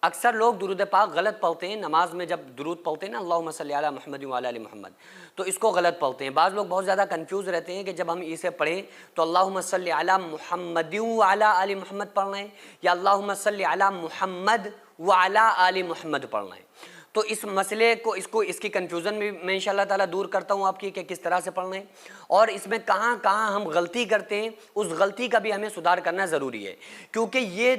अक्सर लोग दुरूद पाक गलत पढ़ते हैं। नमाज में जब दुरूद पढ़ते हैं ना, अल्लाहुम्मा सल्ली अला मुहम्मद व अला आलि मुहम्मद, तो इसको गलत पढ़ते हैं। बाज़ लोग बहुत ज़्यादा कंफ्यूज रहते हैं कि जब हम इसे पढ़ें तो अल्लाहुम्मा सल्ली अला मुहम्मद व अला आलि मुहम्मद पढ़ना है या अल्लाहुम्मा सल्ली अला मुहम्मद व अला आलि मुहम्मद पढ़ना है। तो इस मसले को इसकी कन्फ्यूज़न भी मैं इंशाअल्लाह ताला दूर करता हूँ आपकी कि किस तरह से पढ़ना है और इसमें कहाँ कहाँ हम गलती करते हैं, उस गलती का भी हमें सुधार करना ज़रूरी है, क्योंकि ये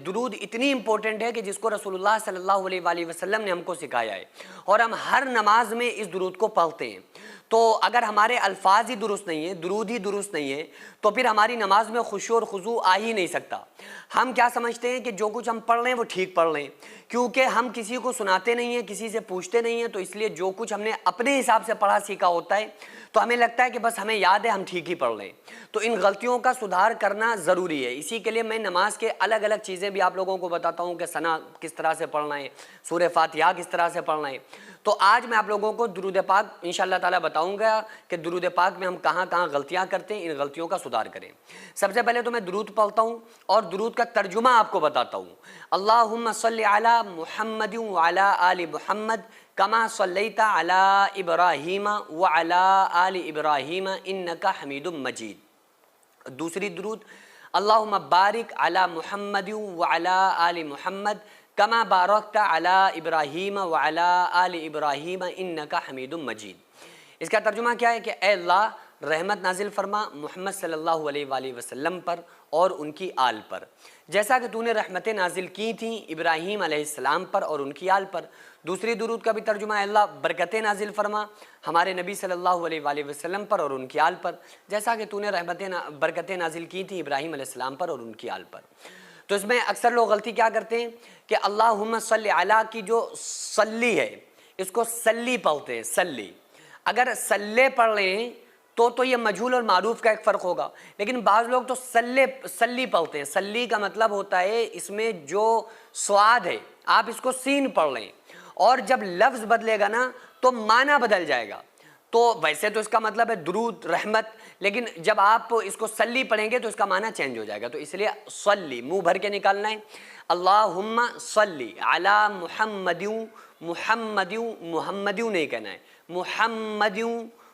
दुरूद इतनी इंपॉर्टेंट है कि जिसको रसूलुल्लाह सल्लल्लाहु अलैहि वसल्लम ने हमको सिखाया है और हम हर नमाज में इस दुरूद को पढ़ते हैं। तो अगर हमारे अल्फाज ही दुरुस्त नहीं है, दुरूद ही दुरुस्त नहीं है, तो फिर हमारी नमाज में खुशू और खुजू आ ही नहीं सकता। हम क्या समझते हैं कि जो कुछ हम पढ़ रहे हैं वो ठीक पढ़ रहे हैं, क्योंकि हम किसी को सुनाते नहीं हैं, किसी से पूछते नहीं हैं, तो इसलिए जो कुछ हमने अपने हिसाब से पढ़ा सीखा होता है तो हमें लगता है कि बस हमें याद है, हम ठीक ही पढ़ रहे हैं। तो इन गलतियों का सुधार करना ज़रूरी है। इसी के लिए मैं नमाज के अलग अलग चीज़ें भी आप लोगों को बताता हूँ कि सना किस तरह से पढ़ना है, सूरह फातिहा किस तरह से पढ़ना है। तो आज मैं आप लोगों को दुरूद पाक इंशाअल्लाह ताला बताऊंगा कि दुरूद पाक में हम कहाँ कहाँ गलतियाँ करते हैं, इन गलतियों का सुधार करें। सबसे पहले तो मैं दुरूद पढ़ता हूँ और दुरूद का तर्जुमा आपको बताता हूँ। अल्लाहुम्मा सल्ली अला मुहम्मद व अला आलि मुहम्मद कमा सल्लैता अला इब्राहीम व अला आलि इब्राहीम इन्नका हमीदुम मजीद। दूसरी दुरूद, अल्लाहुम्मा बारिक अला मुहम्मद व अला आलि मुहम्मद कमा बारकता अला इब्राहीम व अला आलि इब्राहीम इन्नका हमीदुम मजीद। इसका तर्जुमा क्या है कि ए अल्लाह, रहमत नाजिल फरमा मुहम्मद सल्लल्लाहु अलैहि वसल्लम पर और उनकी आल पर, जैसा कि तूने रहमतें नाजिल की थी इब्राहीम अलैहिस्सलाम पर और उनकी आल पर। दूसरी दुरूद का भी तर्जुमा है, अल्लाह बरकतें नाजिल फरमा हमारे नबी सल्लल्लाहु अलैहि वसल्लम पर और उनकी आल पर, जैसा कि तूने बरकतें नाजिल की थी इब्राहीम अलैहिस्सलाम पर और उनकी आल पर। तो इसमें अक्सर लोग गलती क्या करते हैं कि अल्लाहुम्मा सल्ली अला की जो सल्ली है इसको सल्ली पढ़ते हैं, सल्ली। अगर सल्ले पढ़ रहे हैं तो ये मजहूल और मारूफ का एक फ़र्क होगा, लेकिन बाज़ लोग तो सल्ली पढ़ते हैं। सल्ली का मतलब होता है इसमें जो स्वाद है आप इसको सीन पढ़ लें और जब लफ्ज़ बदलेगा ना तो माना बदल जाएगा। तो वैसे तो इसका मतलब है दुरूद रहमत, लेकिन जब आप इसको सल्ली पढ़ेंगे तो इसका माना चेंज हो जाएगा। तो इसलिए सल्ली मुंह भर के निकालना है। अल्लाहुम्मा सल्ली अला मुहम्मदियू, मुहम्मदियू मुहम्मदियू नहीं कहना है, मुहम्मदियू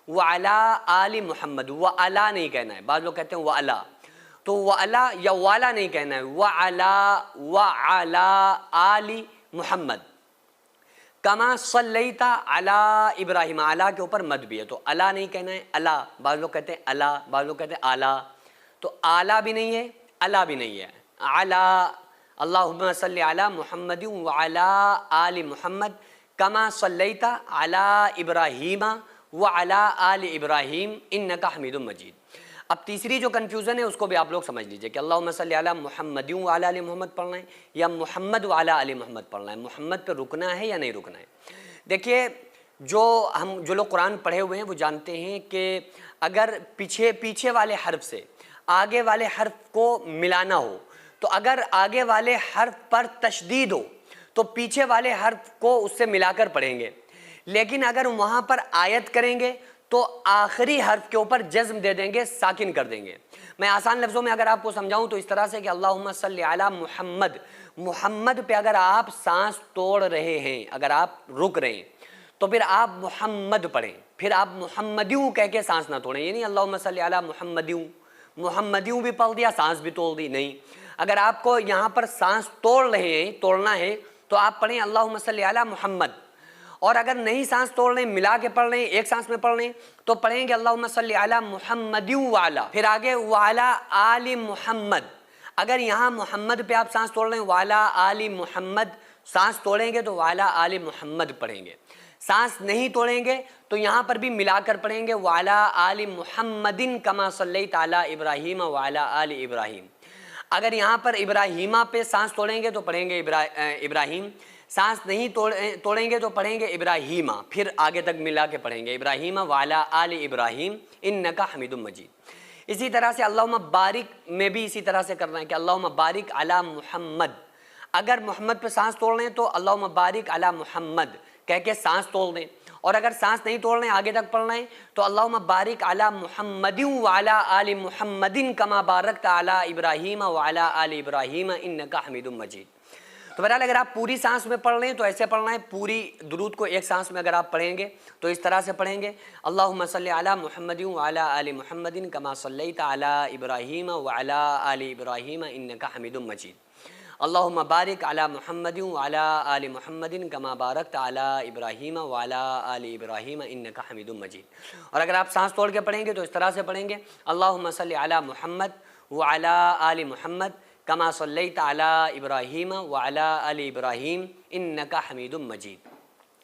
व अला आलि मुहम्मद, व अला नहीं कहना है। बाज़ लोग कहते हैं व अला, तो व अला या वाला नहीं कहना है, व अला आलि मुहम्मद कमा सल्लैता अला इब्राहीम। अला के ऊपर मद भी है, तो अला नहीं कहना है, अला। बाज़ लोग कहते हैं अला, बाज़ लोग कहते हैं आला, तो आला भी नहीं है, अला भी नहीं है, अला। अल्लाहुम्मा सल्ली अला मुहम्मद व अला आलि मुहम्मद कमा सल्लैता अला इब्राहीम व अला आलि इब्राहीम इन्नका हमीदुम मजीद। अब तीसरी जो कन्फ्यूज़न है उसको भी आप लोग समझ लीजिए कि अल्लाहुम्मा सल्ली अला मुहम्मद व अला आलि मुहम्मद पढ़ना है या मुहम्मद व अला आलि मुहम्मद पढ़ना है, मुहम्मद पे रुकना है या नहीं रुकना है। देखिए, जो लोग कुरान पढ़े हुए हैं वो जानते हैं कि अगर पीछे वाले हर्फ से आगे वाले हर्फ को मिलाना हो, तो अगर आगे वाले हर्फ पर तशदीद हो तो पीछे वाले हर्फ को उससे मिलाकर पढ़ेंगे, लेकिन अगर वहाँ पर आयत करेंगे तो आखिरी हर्फ के ऊपर जज्म दे देंगे, साकिन कर देंगे। मैं आसान लफ्ज़ों में अगर आपको समझाऊं तो इस तरह से कि अल्लाहुम्मा सल्ली अला मुहम्मद, मुहम्मद पे अगर आप सांस तोड़ रहे हैं, अगर आप रुक रहे हैं तो फिर आप मुहम्मद पढ़ें, फिर आप मुहम्मदियू कह के सांस ना तोड़ें। ये नहीं अल्लाहुम्मा सल्ली अला मुहम्मदियू, मुहम्मदियू भी पढ़ दिया सांस भी तोड़ दी, नहीं। अगर आपको यहाँ पर सांस तोड़ रहे हैं, तोड़ना है, तो आप पढ़ें अल्लाहुम्मा सल्ली अला मुहम्मद। और अगर नहीं सांस तोड़ रहे, मिला के पढ़ रहे हैं, एक सांस में पढ़ रहे हैं, तो पढ़ेंगे अल्लाहुम्मा सल्ली अला मुहम्मदियू वाला, फिर आगे वाला आलि मुहम्मद। अगर यहाँ मोहम्मद पे आप सांस तोड़ रहे हैं, वाला आलि मुहम्मद सांस तोड़ेंगे तो वाला आलि मुहम्मद पढ़ेंगे। सांस नहीं तोड़ेंगे तो यहाँ पर भी मिलाकर पढ़ेंगे वाला आलि मुहम्मदिन कमा सल्लैता अला इब्राहीम वाला आलि इब्राहीम। अगर यहाँ पर इब्राहीमा पे सांस तोड़ेंगे तो पढ़ेंगे इब्राहीम, सांस नहीं तोड़ेंगे तो पढ़ेंगे इब्राहीमा, फिर आगे तक मिला के पढ़ेंगे इब्राहीमा वाला आलि इब्राहीम इन्नका हमीदुम मजीद। इसी तरह से अल्लाहुम्मा बारिक में भी इसी तरह से करना है कि अल्लाहुम्मा बारिक अला मुहम्मद। अगर मोहम्मद पे सांस तोड़ रहे हैं तो अल्लाहुम्मा बारिक अला मुहम्मद कह के सांस तोड़ दें, और अगर सांस नहीं तोड़ रहे हैं, आगे तक पढ़ना है, तो अल्लाहुम्मा बारिक अला मुहम्मदिन व अला आलि मुहम्मदिन कमा बारकता अला इब्राहीम व अला आलि इब्राहीम इन्नका हमीदुम मजीद। تو بہرحال اگر آپ پوری سانس میں پڑھ لیں تو ایسے پڑھنا ہے، پوری درود کو ایک سانس میں اگر آپ پڑھیں گے تو اس طرح سے پڑھیں گے، اللہم صلی علی محمد وعلی آل محمد کما صلیت علی ابراہیم وعلی آل ابراہیم انک حمید مجید، اللہم بارک علی محمد وعلی آل محمد کما بارکت علی ابراہیم وعلی آل ابراہیم انک حمید مجید۔ اور اگر آپ سانس توڑ کے پڑھیں گے تو اس طرح سے پڑھیں گے، اللہم صلی علی محمد وعلی آل محمد کما صلیت علی ابراہیم وعلی آل ابراہیم انک حمید مجید،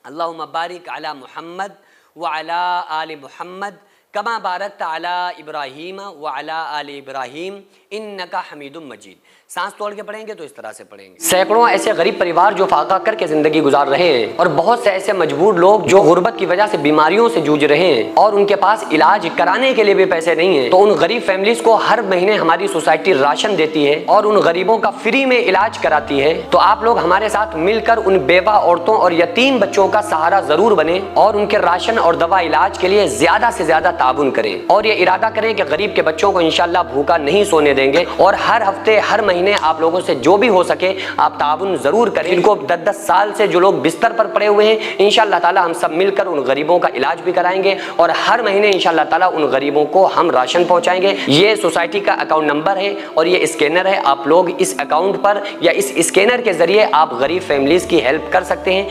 اللہم بارک علی محمد وعلی آل محمد کما بارکت علی ابراہیم وعلی آل ابراہیم انک حمید مجید۔ سانس توڑ کے پڑھیں گے تو اس طرح سے پڑھیں گے۔ سینکڑوں ایسے غریب پریوار جو فاقہ کر کے زندگی گزار رہے ہیں، اور بہت سے ایسے مجبور لوگ جو غربت کی وجہ سے بیماریوں سے جوجھ رہے ہیں اور ان کے پاس علاج کرانے کے لیے بھی پیسے نہیں ہیں، تو ان غریب فیملیز کو ہر مہینے ہماری سوسائٹی راشن دیتی ہے اور ان غریبوں کا فری میں علاج کراتی ہے۔ تو آپ لوگ ہمارے ساتھ مل کر ان بیوہ عورتوں اور یتیم بچوں کا سہارا ضرور بنیں اور ان کے راشن اور دوا علاج کے لیے زیادہ سے زیادہ تعاون کریں، اور یہ ارادہ کریں کہ غریب کے بچوں کو انشاءاللہ بھوکا نہیں سونے دیں گے، اور ہر ہفتے ہر مہینے آپ لوگوں سے جو بھی ہو سکے آپ تعاون ضرور کریں۔ ان کو 10-10 سال سے جو لوگ بستر پر پڑے ہوئے ہیں انشاءاللہ تعالی ہم سب مل کر ان غریبوں کا علاج بھی کرائیں گے، اور ہر مہینے انشاءاللہ تعالی ان غریبوں کو ہم راشن پہنچائیں گے۔ یہ سوسائٹی کا اکاؤنٹ نمبر ہے اور یہ اسکینر ہے، آپ لوگ اس اکاؤنٹ پر یا اس اسکینر کے ذریعے آپ غریب فیملیز کی ہیلپ کر سکتے ہیں۔